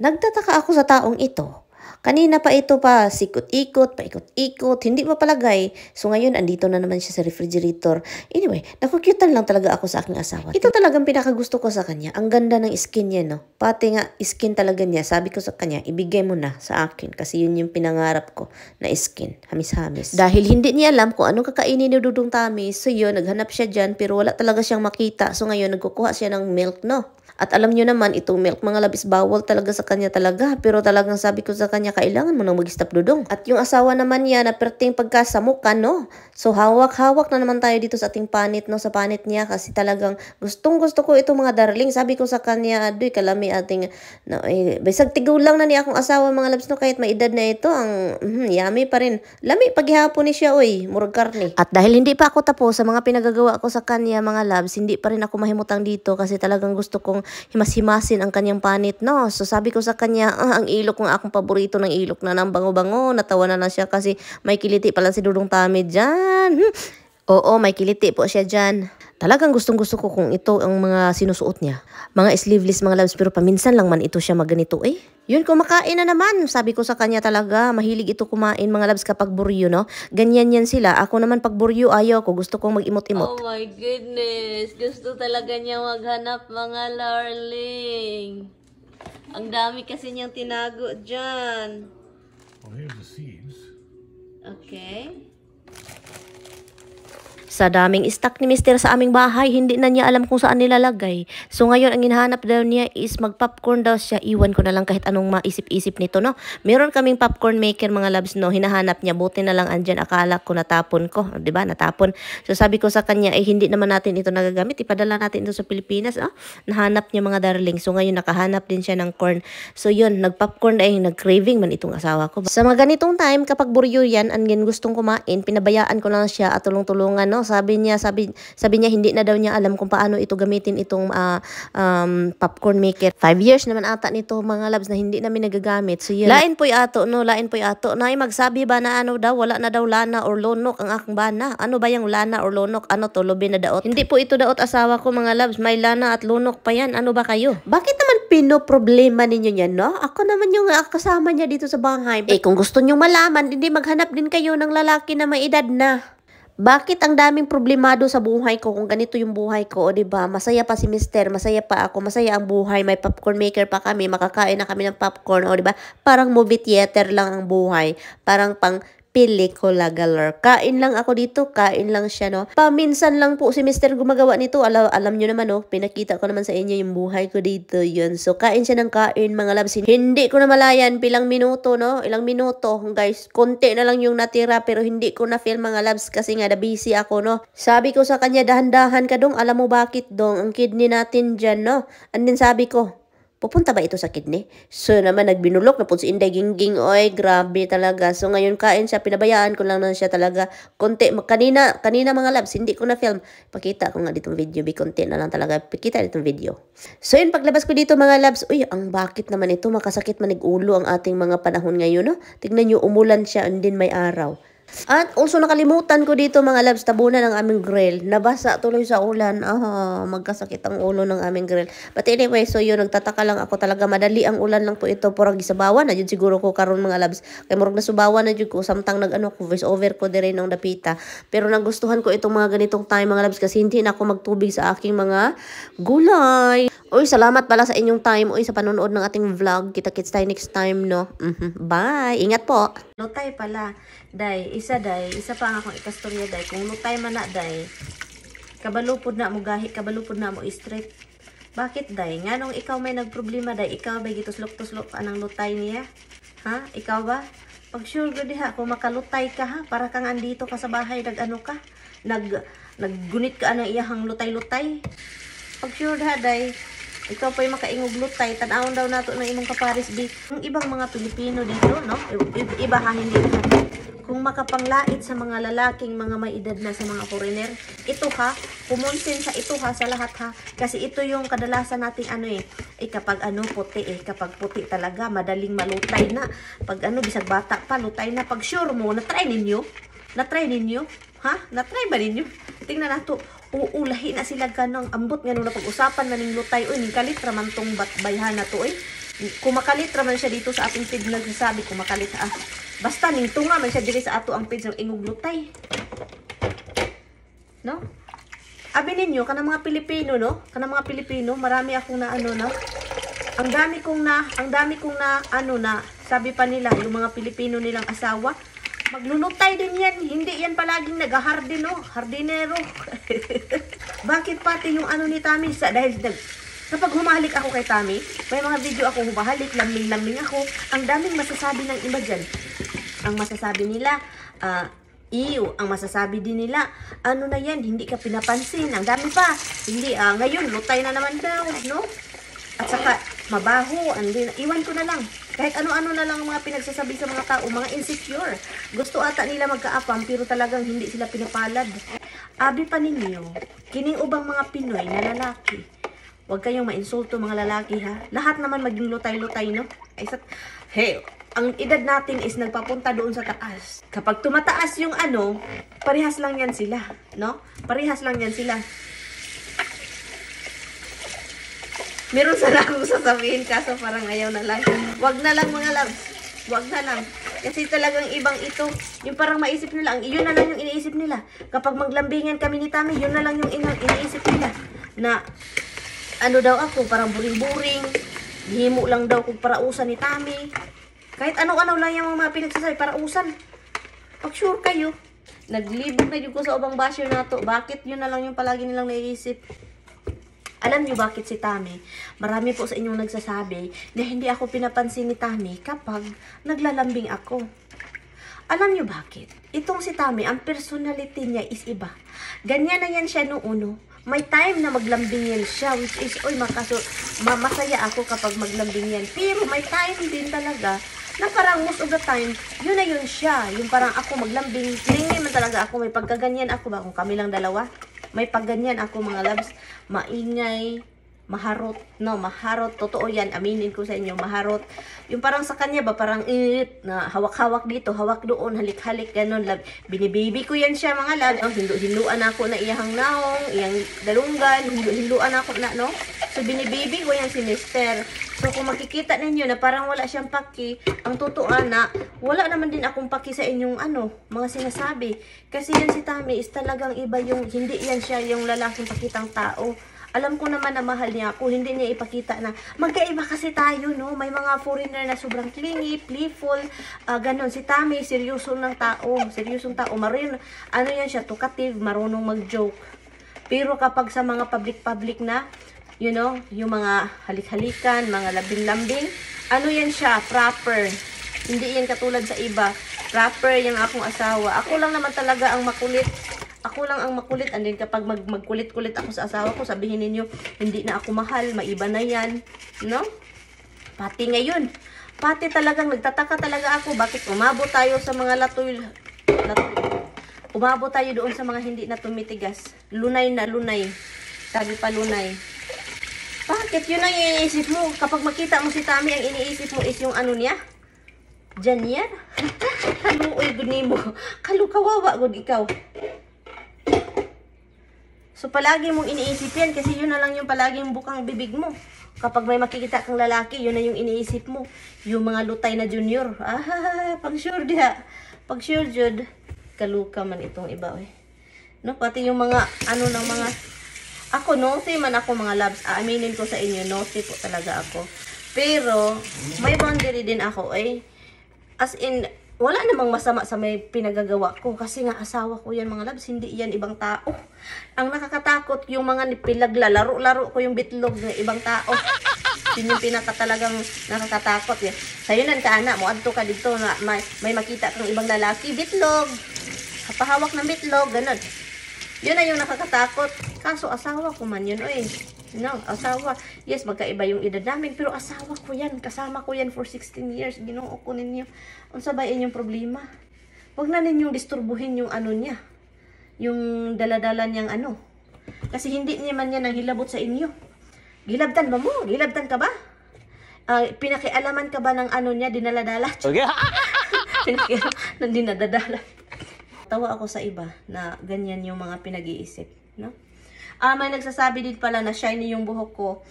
Nagtataka ako sa taong ito. Kanina pa ito pa, sikot-ikot, paikot-ikot, hindi mapalagay. So ngayon, andito na naman siya sa refrigerator. Anyway, nakukyutan lang talaga ako sa aking asawa. Ito talagang pinakagusto ko sa kanya. Ang ganda ng skin niya, no? Pati nga, skin talaga niya. Sabi ko sa kanya, ibigay mo na sa akin. Kasi yun yung pinangarap ko na skin. Hamis-hamis. Dahil hindi niya alam kung anong kakainin ni Dudong Tamis. So yun, naghanap siya dyan, pero wala talaga siyang makita. So ngayon, nagkukuha siya ng milk, no? At alam nyo naman, itong milk mga labis bawal talaga sa kanya talaga. Pero talagang sabi ko sa kanya, kailangan mo nang mag-stop Dudong. At yung asawa naman niya, na perting pagkasamukan, no? So hawak-hawak na naman tayo dito sa ating panit, no? Sa panit niya kasi talagang gustong-gusto ko itong mga darling. Sabi ko sa kanya, adoy, kalami ating, no, bisag tigulang na niya akong asawa mga labs, no? Kahit may edad na ito, ang yummy pa rin. Lami, paghihapon ni siya, oy, murag karne. At dahil hindi pa ako tapos sa mga pinagagawa ko sa kanya mga labs, hindi pa rin ako mahimutang dito kasi talagang gusto kong himas-himasin ang kanyang panit, no? So sabi ko sa kanya, ang ilok ng akong paborito ng ilok na ng bango-bango. Natawa na siya kasi may kiliti pala si Dudong Tami dyan. Oo, may kiliti po siya dyan. Talagang gustong-gusto ko kung ito ang mga sinusuot niya. Mga sleeveless mga loves, pero paminsan lang man ito siya maganito eh. Yun, kumakain na naman. Sabi ko sa kanya talaga, mahilig ito kumain mga loves kapag buryo, no? Ganyan yan sila. Ako naman pag buryo, ayaw ko. Gusto kong mag-imot-imot. Oh my goodness. Gusto talaga niya maghanap mga darling. Ang dami kasi niyang tinago dyan. Well, here's the seeds. Okay. Sa daming stock ni Mister sa aming bahay, hindi na niya alam kung saan nilalagay. So ngayon, ang hinahanap daw niya is mag-popcorn daw siya. Iwan ko na lang kahit anong maisip-isip nito, no? Meron kaming popcorn maker mga labs, no? Hinahanap niya. Buti na lang andyan. Akala ko natapon ko. Diba? Natapon. So sabi ko sa kanya, hindi naman natin ito nagagamit. Ipadala natin ito sa Pilipinas. Nahanap niya mga darling. So ngayon, nakahanap din siya ng corn. So yun, nag-popcorn ay nag-craving man itong asawa ko. Sa mga ganitong time, kapag buryo yan, angin gustong kumain, pinabayaan ko lang siya at tulong-tulungan, no? Sabi niya hindi na daw niya alam kung paano ito gamitin itong popcorn maker. 5 years naman ata nito mga labs na hindi namin nagagamit. So yun. Lain po'y ato, no? Lain po'y ato. Na magsabi ba na ano daw, wala na daw lana or lonok ang akong bana. Ano ba yung lana or lonok? Ano to, lobe na daot? Hindi po ito daot asawa ko mga labs. May lana at lonok pa yan. Ano ba kayo? Bakit naman pinoproblema ninyo yan, no? Ako naman yung kasama niya dito sa bahay. Kung gusto nyo malaman, hindi maghanap din kayo ng lalaki na may edad na. Bakit ang daming problemado sa buhay ko kung ganito yung buhay ko, o diba? Masaya pa si Mister, masaya pa ako, masaya ang buhay, may popcorn maker pa kami, makakain na kami ng popcorn, o diba? Parang movie theater lang ang buhay, parang pang pelikula galer. Kain lang ako dito, kain lang siya, no? Paminsan lang po si Mister gumagawa nito. Alam nyo naman, no? Pinakita ko naman sa inyo yung buhay ko dito, yun. So, kain siya ng kain, mga labs. Hindi ko na malayan, pilang minuto, no? Ilang minuto, guys. Konti na lang yung natira, pero hindi ko na feel, mga labs, kasi nga, busy ako, no? Sabi ko sa kanya, dahan-dahan ka dong. Alam mo bakit, dong? Ang kidney natin dyan, no? And then sabi ko, pupunta ba ito sa kidney? So naman nagbinulok na po si Inday Gingging. Oy, grabe talaga. So ngayon kain siya, pinabayaan ko lang na siya talaga. Konti, kanina mga labs, hindi ko na film. Pakita ko nga ditong video, konti na lang talaga. Pakita ditong video. So yun, paglabas ko dito mga labs, uy, ang bakit naman ito, makasakit manig-ulo ang ating mga panahon ngayon, no? Tignan nyo, umulan siya and then may araw. At also nakalimutan ko dito mga labs, tabunan ng aming grill. Nabasa tuloy sa ulan. Magkasakit ang ulo ng aming grill. But anyway, so yun, nagtataka lang ako talaga. Madali ang ulan lang po ito. Porang gisabawan na yun siguro ko karon mga labs. Kaya murag nasubawan na yun ko. Samtang ko, voice over ko dire ng dapita. Pero nagustuhan ko itong mga ganitong time mga labs kasi hindi na ako magtubig sa aking mga gulay. Uy, salamat pala sa inyong time. Uy, sa panonood ng ating vlog. Kita-kits tayo next time, no? Bye! Ingat po! Lutay pala. Isa pa ang akong ikastorya, day. Kung lutay man na, day, kabalupod na mo gahi, kabalupod na mo straight. Bakit, day? Nga nung ikaw may nagproblema, day, ikaw ba gituslok-tuslok anang lutay niya? Ha? Ikaw ba? Pag sure ko diha, kung makalutay ka, ha? Para kang andito ka sa bahay, nag-ano ka? Naggunit ka anang iyahang lutay-lutay. Pag sure diha, day, ikaw pa'y makaingog lutay, tanawon daw nato ng imong kaparis di. Yung ibang mga Pilipino dito, no? Iba ha, hindi na. Kung makapanglait sa mga lalaking mga may edad na sa mga foreigner, ito ha, pumunsin sa ito ha, sa lahat ha. Kasi ito yung kadalasan nating kapag puti kapag puti talaga, madaling malutay na. Pag bisag bata pa, lutay na. Pag sure mo, na-try ninyo? Ha? Na-try ba ninyo? Tingnan nato, uulahi na sila ganang ambot nga nung napag-usapan na ning lutay. Uy, ning kalit raman tong bayhan na to, kumakalit raman siya dito sa ating page nagsasabi kumakalit basta ning tunga man siya diri sa ato ang page ng inguglutay. No? Abi ninyo kanang mga Pilipino no? Kanang mga Pilipino, marami akong na ano na. Ang dami kong na ano na sabi pa nila yung mga Pilipino nilang asawa, maglulutay din yan. Hindi yan palaging nag-hardino, hardinero. Bakit pati yung ano ni Tami dahil kapag humahalik ako kay Tami, may mga video ako humahalik, lambing-lambing ako, ang daming masasabi ng iba dyan. Ang masasabi nila, ang masasabi din nila, ano na yan, hindi ka pinapansin. Ang dami pa. Hindi, ngayon, lutay na naman daw, no? At saka, mabaho, iwan ko na lang. Kahit ano-ano na lang ang mga pinagsasabi sa mga tao, mga insecure. Gusto ata nila magkaapam, pero talagang hindi sila pinapalad. Abi pa ninyo, kining ubang mga Pinoy na lalaki. Huwag kayong mainsulto mga lalaki ha. Lahat naman maging lutay-lutay, no? Hey, ang edad natin is nagpapunta doon sa taas. Kapag tumataas yung ano, parehas lang yan sila, no? Parehas lang yan sila. Meron sana akong sasabihin kaso parang ayaw na lang. Wag na lang mga loves. Wag na lang. Kasi talagang ibang ito. Yung parang maisip nila. Yun na lang yung iniisip nila. Kapag maglambingan kami ni Tami, yun na lang yung iniisip nila. Na ano daw ako, parang buring-buring. Himo lang daw kung parausan ni Tami. Kahit ano-ano lang yung mga pinagsasabi, parausan. Pag sure kayo, naglibog na yun ko sa ubang basyo na to. Bakit yun na lang yung palagi nilang naiisip? Alam niyo bakit si Tami? Marami po sa inyong nagsasabi na hindi ako pinapansin ni Tami kapag naglalambing ako. Alam niyo bakit? Itong si Tami, ang personality niya is iba. Ganyan na yan siya noong uno. May time na maglambing yan siya, which is, masaya ako kapag maglambing yan. Pero may time din talaga na parang most of the time, yun na yun siya. Yung parang ako maglambing, hindi man talaga ako, may pagkaganyan ako ba? Kung kami lang dalawa. May pagganyan ako mga loves, maingay, maharot, no, maharot, totoo yan, aminin ko sa inyo, maharot. Yung parang sa kanya ba, parang na hawak-hawak dito, hawak doon, halik-halik, ganon, love. Binibaby ko yan siya mga loves, oh, hindu-hinduan ako na iyang naong, iyang dalunggan, hindu-hinduan ako na, no? So, binibaby ko yan si Mister. So, kung makikita ninyo na parang wala siyang paki, ang totoo na, wala naman din akong paki sa inyong mga sinasabi. Kasi yan si Tami is talagang iba yung, hindi yan siya yung lalaking pakitang tao. Alam ko naman na mahal niya ako, hindi niya ipakita na, magkaiba kasi tayo, no? May mga foreigner na sobrang clingy, playful, ganon. Si Tami, seryosong tao, ano yan siya, talkative, marunong mag-joke. Pero kapag sa mga public na, you know, yung mga halik-halikan, mga labing-lambing, ano yan siya, proper. Hindi yan katulad sa iba. Proper yung akong asawa. Ako lang naman talaga ang makulit. Ako lang ang makulit. And then kapag magkulit-kulit ako sa asawa ko, sabihin ninyo, hindi na ako mahal, maiba na yan. No? Pati ngayon. Pati talagang nagtataka talaga ako. Bakit umabot tayo sa mga latoy. Umabot tayo doon sa mga hindi na tumitigas. Lunay na lunay. Sabi pa lunay. Bakit yun ang iniisip mo? Kapag makita mo si Tami, ang iniisip mo is yung ano niya? Diyan yan? Kaluoy guni mo. Kalukawawa gud ikaw. So palagi mong iniisip yan kasi yun na lang yung palaging bukang bibig mo. Kapag may makikita kang lalaki, yun na yung iniisip mo. Yung mga lutay na junior. Pag sure diha. Pag sure jud, kaluka man itong iba eh. No, pati yung mga ng mga ako, naughty man ako mga loves. Aaminin ko sa inyo, naughty po talaga ako. Pero, may boundary din ako eh. As in, wala namang masama sa may pinagagawa ko. Kasi nga, asawa ko yan mga loves. Hindi yan ibang tao. Ang nakakatakot, yung mga pinaglalaro-laro ko yung bitlog ng ibang tao. Yun yung pinakatalagang nakakatakot. Yan. Sa'yo nan ka, anak mo, adto ka dito na may makita kang ibang lalaki, bitlog. Kapahawak ng bitlog, ganun. Yun na yung nakakatakot. Kaso asawa ko man yun, oy. No, asawa. Yes, magkaiba yung edad namin. Pero asawa ko yan. Kasama ko yan for 16 years. Ginoo ko ninyo. Unsa ba inyong problema? Huwag na ninyong disturbuhin yung niya. Yung daladala niyang Kasi hindi niya man yan ang hilabot sa inyo. Gilabtan ba mo? Gilabtan ka ba? Pinakialaman ka ba ng niya, dinaladala? Okay. Nang dinadadala. Tawa ako sa iba na ganyan yung mga pinag-iisip, no? May nagsasabi din pala na shiny yung buhok ko.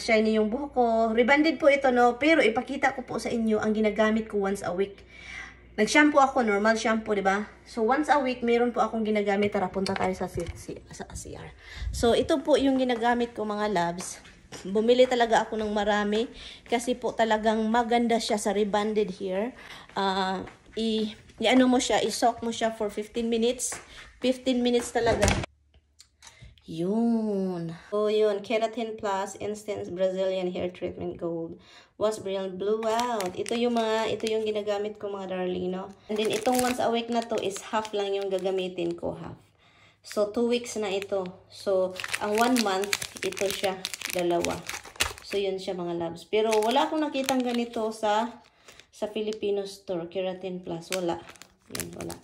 Shiny yung buhok ko. Rebonded po ito, no? Pero ipakita ko po sa inyo ang ginagamit ko once a week. Nag-shampoo ako, normal shampoo, di ba? So, once a week, meron po akong ginagamit. Tara, punta tayo sa CR. So, ito po yung ginagamit ko, mga loves. Bumili talaga ako ng marami. Kasi po talagang maganda siya sa rebonded hair. I-ano mo siya, i-soak mo siya for 15 minutes. 15 minutes talaga. Yun. So, yun. Keratin Plus Instant Brazilian Hair Treatment Gold. Wash Brilliant Blue Out. Ito yung ginagamit ko, mga darling, no? And then, itong once a week na to is half lang yung gagamitin ko, half. So, 2 weeks na ito. So, ang 1 month, ito siya, 2. So, yun siya, mga loves. Pero, wala akong nakitang ganito sa Filipino store. Keratin Plus. Wala. Yun, wala.